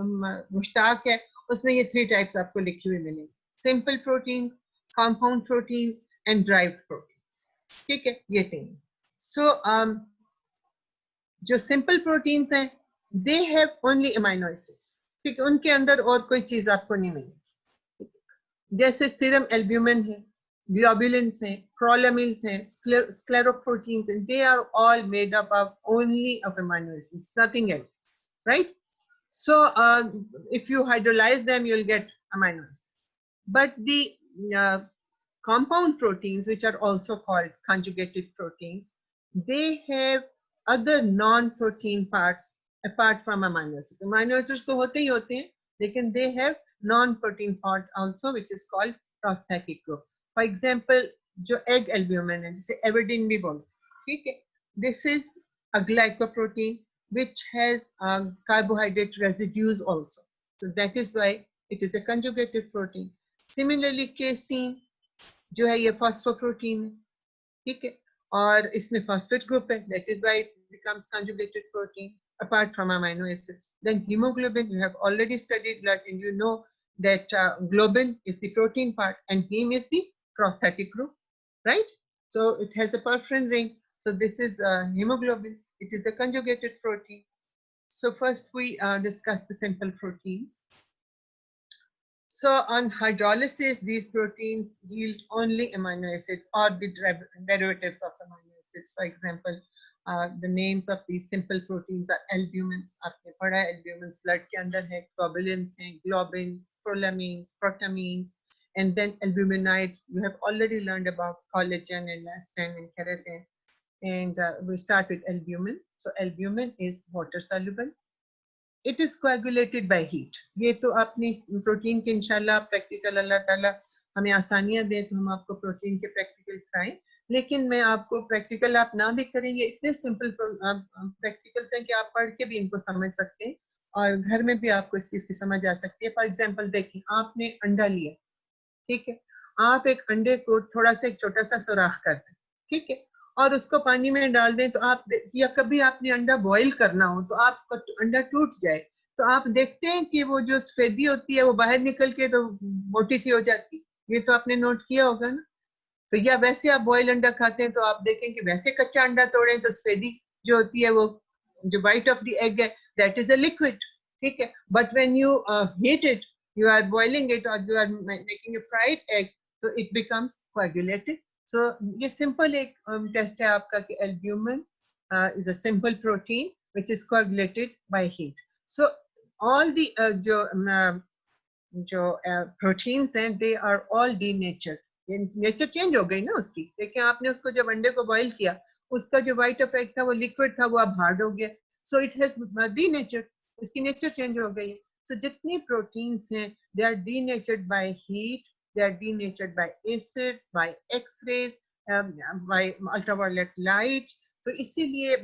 A: मुश्ताक है उसमें ये three types आपको लिखी हुई मिलेंगी. Simple proteins, compound proteins and derived proteins. ठीक है, ये तीन. So जो simple proteins हैं, they have only amino acids. ठीक है, उनके अंदर और कोई चीज आपको नहीं मिलेगी. जैसे सीरम एल्ब्यूमिन है, ग्लोबुलिन्स हैं, क्रोलामिन्स हैं, स्क्लेरोप्रोटीन्स हैं, they are all made up of only of amino acids, nothing else, right? So if you hydrolyze them, you'll get amino acids. But the compound proteins, which are also called conjugated proteins, they have other non-protein parts apart from amino acids. Amino acids तो होते ही होते हैं, लेकिन they have non-protein part also, which is called prosthetic group. For example, जो egg albumin है, जिसे avidin भी बोलते हैं, ठीक है? This is a glycoprotein which has carbohydrate residues also. So that is why it is a conjugated protein. Similarly, casein जो है ये phosphoprotein है, ठीक है? और इसमें phosphate group है. That is why it becomes conjugated protein apart from amino acids. Then hemoglobin, you have already studied blood and you know that globin is the protein part and heme is the prosthetic group, right? So it has a perforin ring. So this is hemoglobin. It is a conjugated protein. So first we discuss the simple proteins. So on hydrolysis, these proteins yield only amino acids or the derivatives of amino acids. For example, the names of these simple proteins are albumins. आपने पढ़ा है albumins blood के अंदर है, globulins हैं, globins, prolamines, protamines, and then albuminides. You have already learned about collagen and elastin and keratin. And we start with albumin. So albumin is water soluble. It is coagulated by heat. ये तो अपनी प्रोटीन के इंशाल्लाह प्रैक्टिकल अल्लाह ताला हमें आसानियां दे तो हम आपको प्रोटीन के प्रैक्टिकल कराएं, लेकिन मैं आपको प्रैक्टिकल आप ना भी करेंगे, इतने सिंपल प्रैक्टिकल हैं कि आप पढ़ के भी इनको समझ सकते हैं और घर में भी आपको इस चीज की समझ आ सकती है. फॉर एग्जांपल देखिए, आपने अंडा लिया, ठीक है? आप एक अंडे को थोड़ा सा एक छोटा सा सुराख कर दें, ठीक है? और उसको पानी में डाल दें तो आप, या कभी आपने अंडा बॉईल करना हो तो आपका अंडा टूट जाए तो आप देखते हैं कि वो जो सफेदी होती है वो बाहर निकल के तो मोटी सी हो जाती है. ये तो आपने नोट किया होगा ना. तो या वैसे आप बॉयल अंडा खाते हैं तो आप देखें कि वैसे कच्चा अंडा तोड़ें तो सफेदी जो होती है वो जो वाइट ऑफ द एग है दैट इज अ लिक्विड, ठीक है? But when you heat it, you are boiling it or you are making a fried egg, so it becomes coagulated. So ये simple एक test है आपका कि albumin is a simple protein which is coagulated by heat. So all the जो proteins हैं they are all denatured. Nature change हो गई ना उसकी. देखिए आपने उसको जब अंडे को बॉईल किया, उसका जो व्हाइट ऑफ एग था वो लिक्विड था, वो अब हार्ड हो गया. सो इट हैज डीनेचर्ड, इसकी नेचर चेंज हो गई है. So जितनी proteins हैं, they are denatured by heat, they are denatured by acids, by X-rays, by ultraviolet lights. तो इसीलिए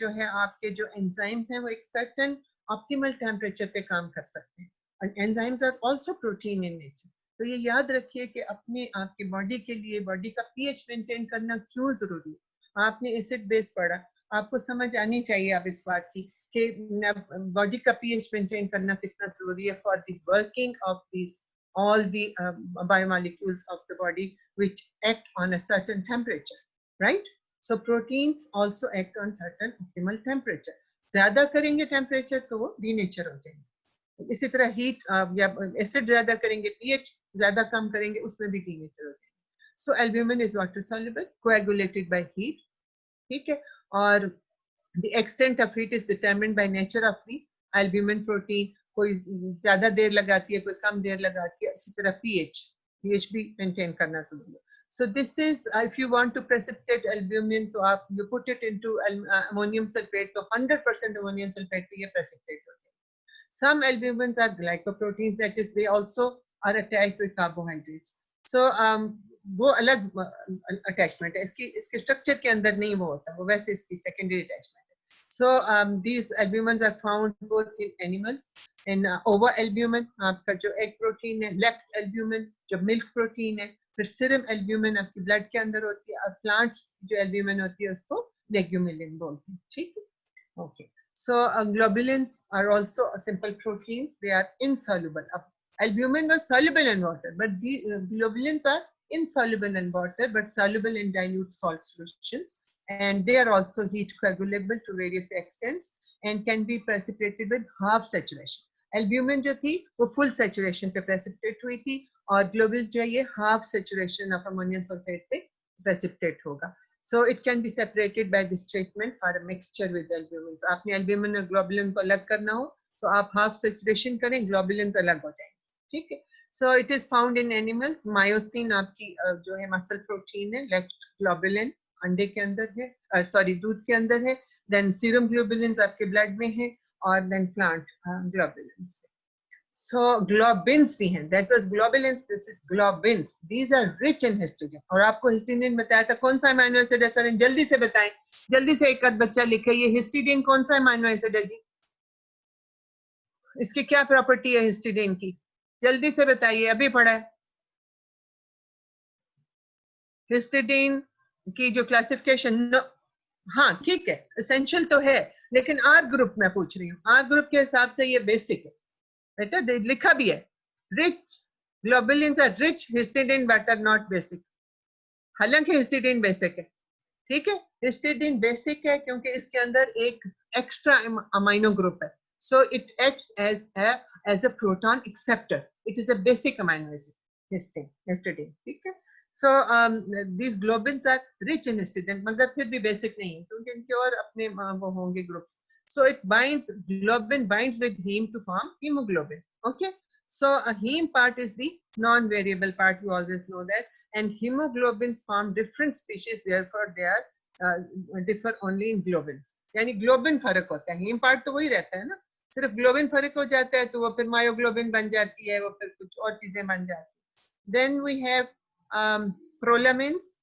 A: जो है आपके जो enzymes हैं वो एक certain optimal temperature पे काम कर सकते हैं. And enzymes are also protein in nature. तो ये याद रखिए कि अपने आपकी बॉडी के लिए बॉडी का pH मेंटेन करना क्यों जरूरी है. आपने एसिड बेस पढ़ा, आपको समझ आनी चाहिए आप इस बात की कि बॉडी का पीएच मेंटेन करना कितना जरूरी है for the working of these all the biomolecules of the body which act on a certain temperature, right? So proteins also act on certain optimal temperature. ज्यादा करेंगे टेम्परेचर तो वो डीनेचर हो जाएंगे. इसी तरह हीट या एसिड ज्यादा करेंगे, पीएच ज्यादा कम करेंगे, उसमें भी डीनेचर हो जाएंगे. So albumin is water soluble, coagulated by heat, ठीक है? और the extent of heat is determined by nature of the albumin protein. कोई ज्यादा देर लगाती है, कोई कम देर लगाती है. इसी तरह pH भी मेंटेन करना जरूरी है. So this is if you want to precipitate albumin, तो आप you put it into ammonium sulfate, तो 100% ammonium sulfate पे ये precipitate होते हैं. Some albumins are glycoproteins, that is they also are attached with carbohydrates. So वो अलग अटैचमेंट है, इसके स्ट्रक्चर के अंदर नहीं वो होता, वो वैसे इसकी सेकेंडरी अटैचमेंट है. So these albumins are found both in animals. In ova albumin, आपका जो egg protein है, left albumin जो milk protein है, फिर सीरम एल्ब्यूमिन आपकी ब्लड के अंदर होती है, और प्लांट्स जो एल्ब्यूमिन होती है उसको लेग्यूमिलिन बोलते हैं, ठीक है। Okay, so globulins are also simple proteins. They are insoluble. Albumin was soluble in water, but the globulins are insoluble in water, but soluble in dilute salt solutions. And they are also heat coagulable to various extents and can be precipitated with half saturation. Albumin जो थी वो full saturation पे precipitate हुई थी, और globulin जो है ये half saturation of ammonium sulfate पे precipitate होगा. So it can be separated by this treatment for a mixture with albumins. आपने albumin और globulin को अलग करना हो तो आप half saturation करें, globulins अलग हो जाएंगे, ठीक है। So it is found in animals. Myosin आपकी जो है muscle protein है, left globulin अंडे के अंदर है, सॉरी दूध के अंदर है, then serum globulins आपके blood में है, और then plant globulins. So globins भी हैं, that was globulins, this is globins. These are rich in histidine. और आपको हिस्टीडीन बताया था, कौन सा अमीनो एसिड है सर? जल्दी से बताएं, जल्दी से एक आध बच्चा लिखे, ये हिस्टीडीन कौन सा अमीनो एसिड है जी? इसकी क्या प्रॉपर्टी है हिस्टीडीन की? जल्दी से बताइए, अभी पढ़ा है। हिस्टीडीन की जो क्लासिफिकेशन, हाँ ठीक है, एसेंशियल तो है, लेकिन आर ग्रुप में पूछ रही हूँ, आर ग्रुप के हिसाब से ये बेसिक है बेटा, लिखा भी है, rich globulins are rich histidine but are not basic. हालांकि हिस्टिडीन बेसिक है, ठीक है, हिस्टिडीन बेसिक है क्योंकि इसके अंदर एक एक्स्ट्रा अमाइनो ग्रुप है, so it acts as a proton acceptor, it is a basic amino acid histidine, ठीक है। So these globins are rich in histidine, मगर फिर भी बेसिक नहीं है क्योंकि इनके और अपने वो होंगे groups. So it binds, globin binds with heme to form hemoglobin. Okay. So a heme part is the non-variable part. You always know that. And hemoglobins form different species. Therefore, they are differ only in globins. यानी globin फर्क होता है. Heme part तो वही रहता है ना. सिर्फ globin फर्क हो जाता है तो वो फिर myoglobin बन जाती है, वो फिर कुछ और चीजें बन जाती हैं. Then we have prolamins.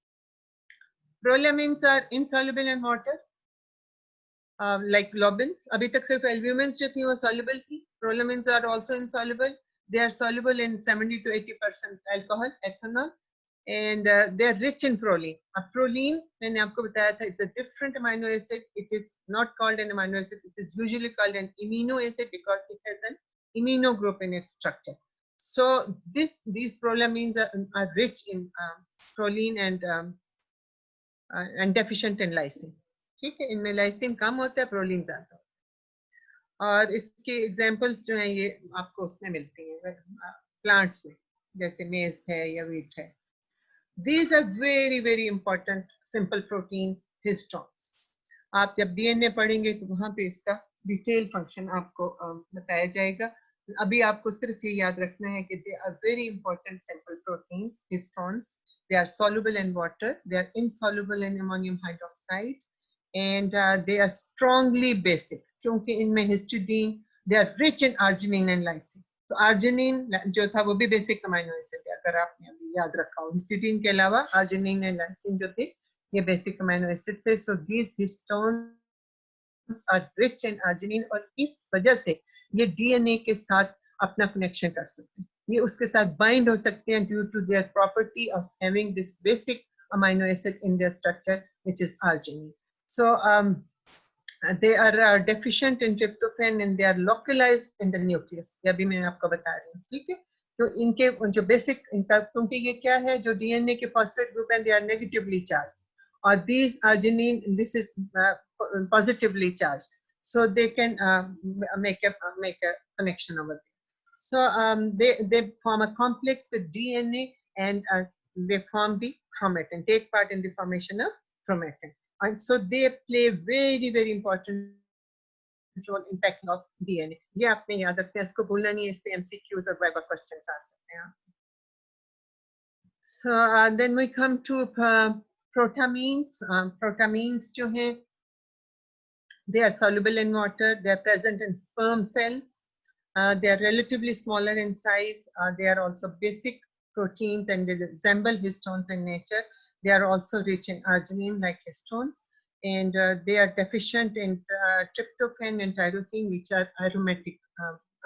A: Prolamins are insoluble in water. Like globins, अभी तक सिर्फ albumins जो थी वो soluble थी. Prolamins are also insoluble. They are soluble in 70 to 80% alcohol, ethanol, and they are rich in proline. Proline, मैंने आपको बताया था, it's a different amino acid. It is not called an amino acid. It is usually called an amino acid because it has an amino group in its structure. So these prolamins are rich in proline and deficient in lysine. ठीक है, इनमें लाइसिन कम होता है, प्रोलीन ज्यादा होता है. और इसके एग्जांपल्स जो हैं ये आपको उसमें मिलती हैं प्लांट्स में, जैसे मेज है या वीट है. These are very very important simple proteins, histones. आप जब डीएनए पढ़ेंगे तो वहां पे इसका डिटेल फंक्शन आपको बताया जाएगा. अभी आपको सिर्फ ये याद रखना है कि they are very important simple proteins, histones. They are soluble in water. They are insoluble in ammonium hydroxide. And they are strongly basic क्योंकि इनमें histidine, they are rich in arginine and lysine. तो arginine जो था वो भी बेसिक अमीनो एसिड है, अगर आपने अभी याद रखा हो. हिस्टिडीन के अलावा arginine and lysine जो थे ये बेसिक अमीनो एसिड थे. So these histones are rich in arginine और इस वजह से ये डीएनए के साथ अपना कनेक्शन कर सकते हैं, ये उसके साथ बाइंड हो सकते हैं due to their property of having this basic amino acid in their structure which is arginine. So they are deficient in tryptophan and they are localized in the nucleus. ये अभी मैं आपको बता रही हूँ, ठीक है. तो इनके जो बेसिक इनका, क्योंकि ये क्या है, जो डीएनए के फॉस्फेट ग्रुप हैं, they are negatively charged, or these arginine, this is positively charged, so they can make a connection over there. So they form a complex with DNA and they form the chromatin, take part in the formation of chromatin. And so they play very very important role in packing of DNA. ये आपने याद रखते हैं, इसको भूलना नहीं है, इस पे MCQs और viva questions आ सकते हैं. So then we come to protamines. Protamines जो हैं, they are soluble in water. They are present in sperm cells. They are relatively smaller in size. They are also basic proteins and they resemble histones in nature. They are also rich in arginine like histones, and they are deficient in tryptophan and tyrosine, which are aromatic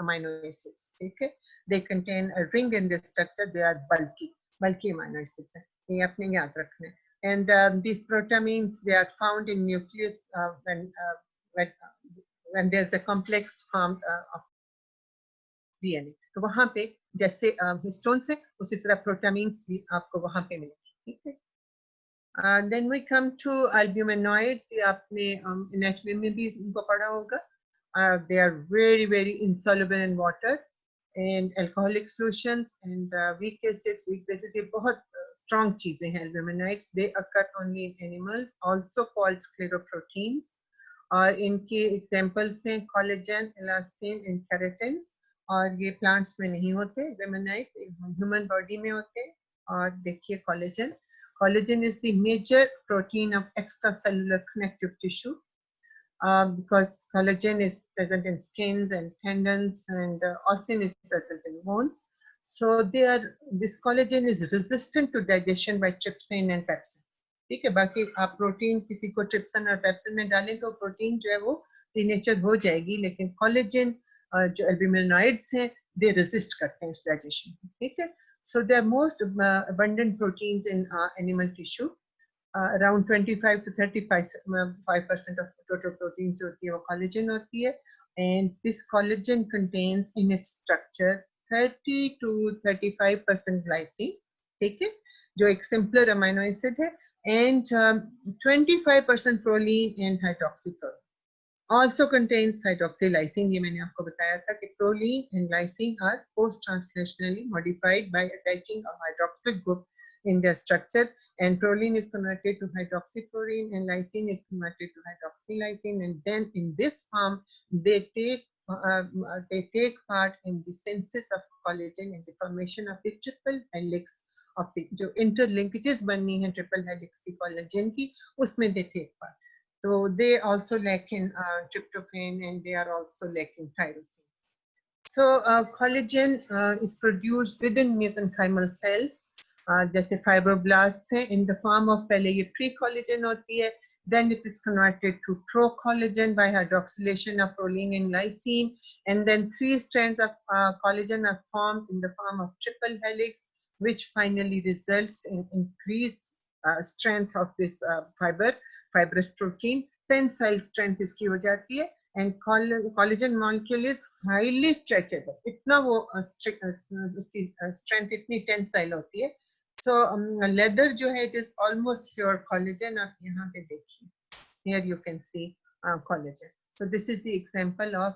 A: amino acids. Okay, they contain a ring in their structure. They are bulky. बल्कि अमीनो एसिड्स हैं, ये आपने याद रखना है. And these protamines, they are found in nucleus when there's a complex form of DNA. तो वहां पे जैसे हिस्टोन्स है उसी तरह प्रोटामीन्स भी आपको वहां पे मिलेंगे. ठीक है. Then we come to albuminoids. ये आपने anatomy में भी इनको पढ़ा होगा. They are very, very insoluble in water and alcoholic solutions and weak acids. Weak bases ये बहुत strong चीजें हैं albuminoids. They occur only in animals, also called scleroproteins. और इनके एग्जाम्पल्स हैं collagen, elastin and keratins. और ये प्लांट्स में नहीं होते albuminoids, ह्यूमन बॉडी में होते हैं. और देखिए collagen. Collagen is the major protein of extracellular connective tissue because collagen is present in skins and tendons and ossin is present in bones. So this collagen is resistant to digestion by trypsin and pepsin. ठीक है. बाकी आप प्रोटीन किसी को ट्रिप्सिन और पेप्सिन में डालें तो प्रोटीन जो है वो डिनेचर हो जाएगी, लेकिन कोलेजन जो एल्ब्यूमिनॉइड्स हैं दे रेजिस्ट करते हैं इस डाइजेशन. ठीक है. So they are most abundant proteins in animal tissue. Around 25 to 35% of total proteins होती है वो collagen होती है. And this collagen contains in its structure 30 to 35% glycine. ठीक है, जो एक simpler amino acid है. And 25% proline and hydroxyproline. Also contains hydroxylysine. ये मैंने आपको बताया था कि proline and lysine are post-translationally modified by attaching a hydroxyl group in their structure, and proline is converted to hydroxyproline and lysine is converted to hydroxylysine, and then in this form they take part in the synthesis of collagen and the formation of the triple helix of the जो interlinkages बननी है triple helix की collagen की, उसमें they take part. So they also lack in tryptophan and they are also lacking tyrosine. So collagen is produced within mesenchymal cells. जैसे fibroblasts हैं in the form of पहले ये pre-collagen होती है, then it is converted to pro-collagen by hydroxylation of proline and lysine, and then 3 strands of collagen are formed in the form of triple helix, which finally results in increased strength of this fibrous protein. Tensile strength इसकी हो जाती है, and collagen molecule is highly stretchable. इतना वो उसकी strength इतनी tensile होती है. So leather जो है it is almost pure collagen. आप यहाँ पे देखिए, here you can see collagen. So this is the example of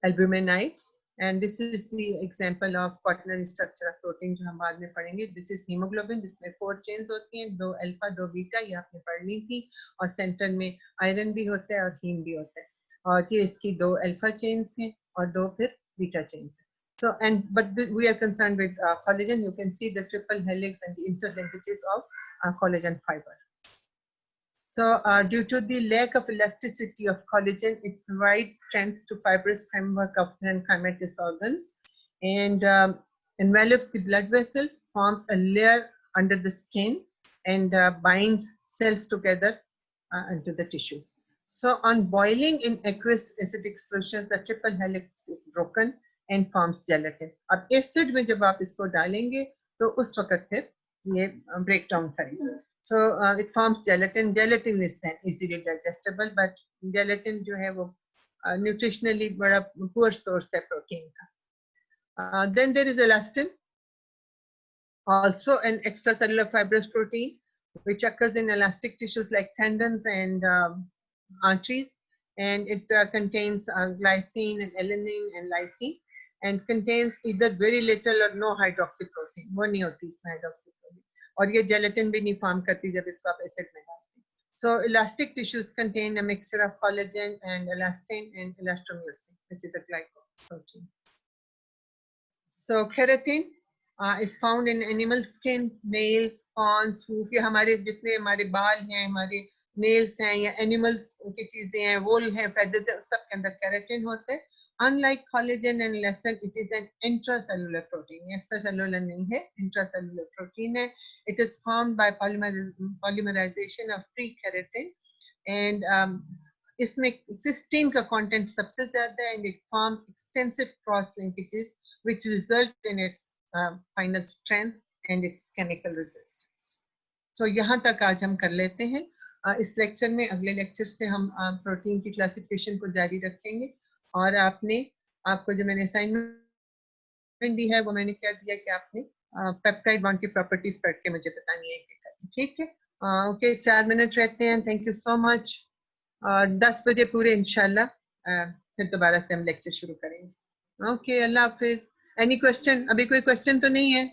A: albuminides, and this is the example of quaternary structure of protein जो हम बाद में पढ़ेंगे. This is hemoglobin, जिसमें 4 chains होती हैं, 2 अल्फा 2 बीटा, ये आपने पढ़नी थी. और सेंटर में आयरन भी होता है और हीम भी होता है, और ये इसकी 2 अल्फा chains हैं और 2 फिर बीटा chains हैं. So but we are concerned with collagen. You can see the triple helix and the interlinkages of collagen fiber. So due to the lack of elasticity of collagen, it provides strength to fibrous framework of parenchymatous organs, and envelops the blood vessels, forms a layer under the skin, and binds cells together into the tissues. So on boiling in aqueous acidic solutions, the triple helix is broken and forms gelatin. अब एसिड में जब आप इसको डालेंगे तो उस वक्त फिर ये break down करेगा. So it forms gelatin. Gelatin is then easily digestible, but gelatin जो है वो nutritionally बड़ा poor source है protein का. Then there is elastin, also an extracellular fibrous protein which occurs in elastic tissues like tendons and arteries, and it contains glycine and alanine and lysine, and contains either very little or no hydroxyproline. वो नहीं होती इसमें hydroxyproline, और ये gelatin भी नहीं form करती जब इसको आप acid में डालते हैं. So elastic tissues contain a mixture of collagen and elastin and elastomycin, which is a glycoprotein. So keratin is found in animal skin, nails, fawns, hoof. ये हमारे जितने हमारे बाल हैं, हमारे nails हैं या animals की चीजें हैं, wool हैं, feathers हैं, सब के अंदर keratin होता है. Unlike collagen and elastin, it is an intracellular protein. Extracellular नहीं है, intracellular protein है. It is formed by polymerization of free keratin, and इसमें cysteine का content सबसे ज्यादा है, and it forms extensive cross linkages which result in its final strength and it's chemical resistance. तो यहाँ तक आज हम कर लेते हैं। इस लेक्चर में, अगले लेक्चर से हम प्रोटीन की क्लासिफिकेशन को जारी रखेंगे। और आपको जो मैंने असाइनमेंट दी है वो मैंने क्या दिया कि आपने पेप्टाइड बॉन्ड की प्रॉपर्टीज पढ़ के मुझे बतानी है कि ठीक है। ओके, 4 मिनट रहते हैं। Thank you so much. 10 बजे पूरे इंशाल्लाह फिर दोबारा से हम लेक्चर शुरू करेंगे। ओके, अल्लाह हाफिज। Any question? अभी कोई क्वेश्चन तो नहीं है?